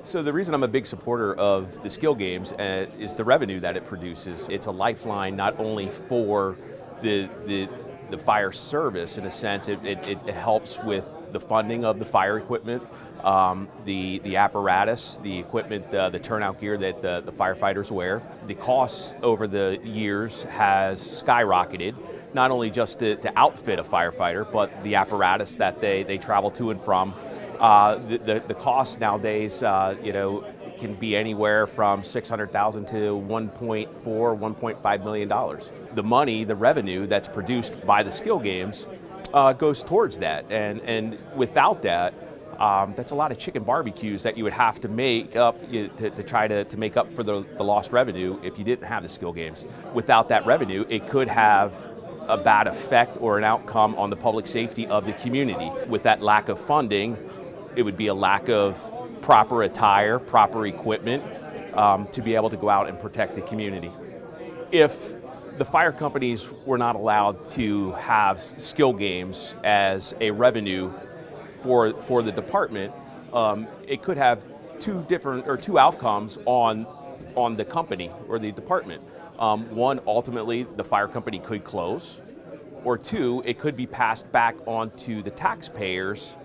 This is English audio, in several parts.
So the reason I'm a big supporter of the skill games is the revenue that it produces. It's a lifeline not only for the fire service in a sense. It helps with the funding of the fire equipment, the apparatus, the equipment, the turnout gear that the firefighters wear. The costs over the years has skyrocketed, not only just to outfit a firefighter, but the apparatus that they travel to and from. The cost nowadays, can be anywhere from $600,000 to $1.4, $1.5 million. The money, the revenue that's produced by the skill games goes towards that, and without that, that's a lot of chicken barbecues that you would have to make up to try to make up for the lost revenue if you didn't have the skill games. Without that revenue, it could have a bad effect or an outcome on the public safety of the community. With that lack of funding, it would be a lack of proper attire, proper equipment to be able to go out and protect the community. If the fire companies were not allowed to have skill games as a revenue for the department, it could have two outcomes on the company or the department. One, ultimately, the fire company could close, or two, it could be passed back onto the taxpayers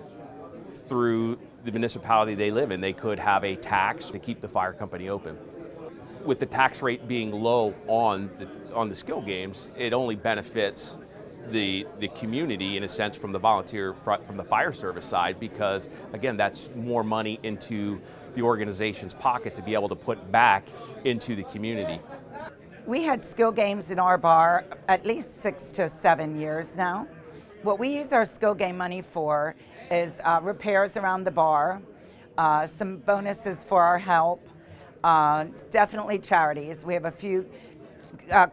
through the municipality they live in. They could have a tax to keep the fire company open. With the tax rate being low on the skill games, it only benefits the community in a sense from the from the fire service side, because again, that's more money into the organization's pocket to be able to put back into the community. We had skill games in our bar at least 6 to 7 years now. What we use our skill game money for is repairs around the bar, some bonuses for our help, definitely charities. We have a few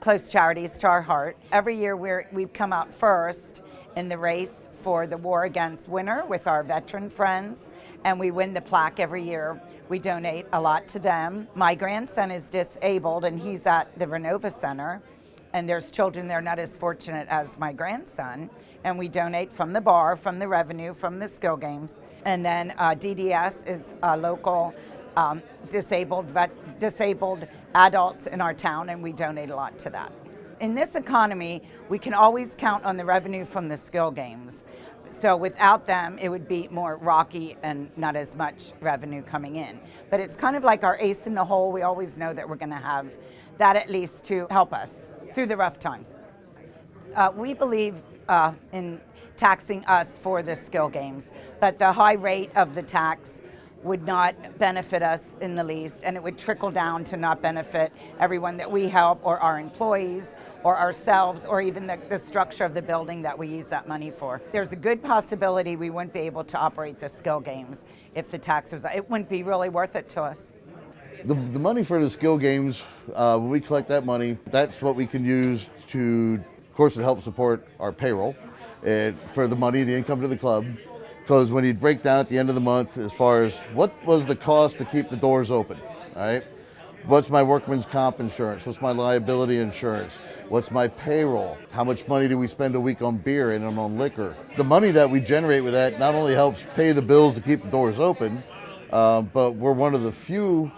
close charities to our heart. Every year we come out first in the race for the War Against Winter with our veteran friends, and we win the plaque every year. We donate a lot to them. My grandson is disabled and he's at the Renova Center, and there's children there not as fortunate as my grandson, and we donate from the bar, from the revenue, from the skill games. And then DDS is a local disabled adults in our town, and we donate a lot to that. In this economy, we can always count on the revenue from the skill games. So without them, it would be more rocky and not as much revenue coming in. But it's kind of like our ace in the hole. We always know that we're going to have that at least to help us through the rough times. We believe in taxing us for the skill games, but the high rate of the tax would not benefit us in the least, and it would trickle down to not benefit everyone that we help, or our employees, or ourselves, or even the structure of the building that we use that money for. There's a good possibility we wouldn't be able to operate the skill games if the tax was, it wouldn't be really worth it to us. The money for the skill games, when we collect that money, that's what we can use to, of course, it helps support our payroll, for the money, the income to the club. Because when you break down at the end of the month, as far as what was the cost to keep the doors open, all right? What's my workman's comp insurance? What's my liability insurance? What's my payroll? How much money do we spend a week on beer and on liquor? The money that we generate with that not only helps pay the bills to keep the doors open, but we're one of the few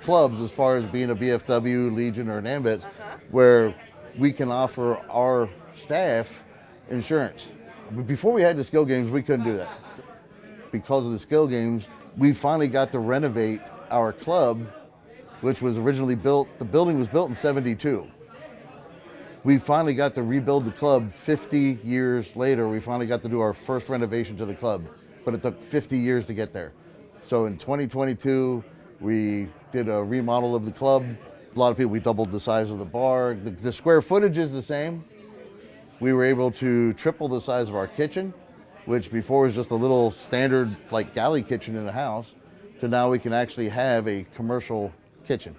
clubs, as far as being a VFW, Legion, or an AMVETS, where we can offer our staff insurance. Before we had the skill games, we couldn't do that. Because of the skill games, we finally got to renovate our club, which was originally built, the building was built in '72. We finally got to rebuild the club 50 years later. We finally got to do our first renovation to the club, but it took 50 years to get there. So in 2022, we did a remodel of the club. A lot of people, we doubled the size of the bar. The square footage is the same. We were able to triple the size of our kitchen, which before was just a little standard like galley kitchen in the house, to now we can actually have a commercial kitchen.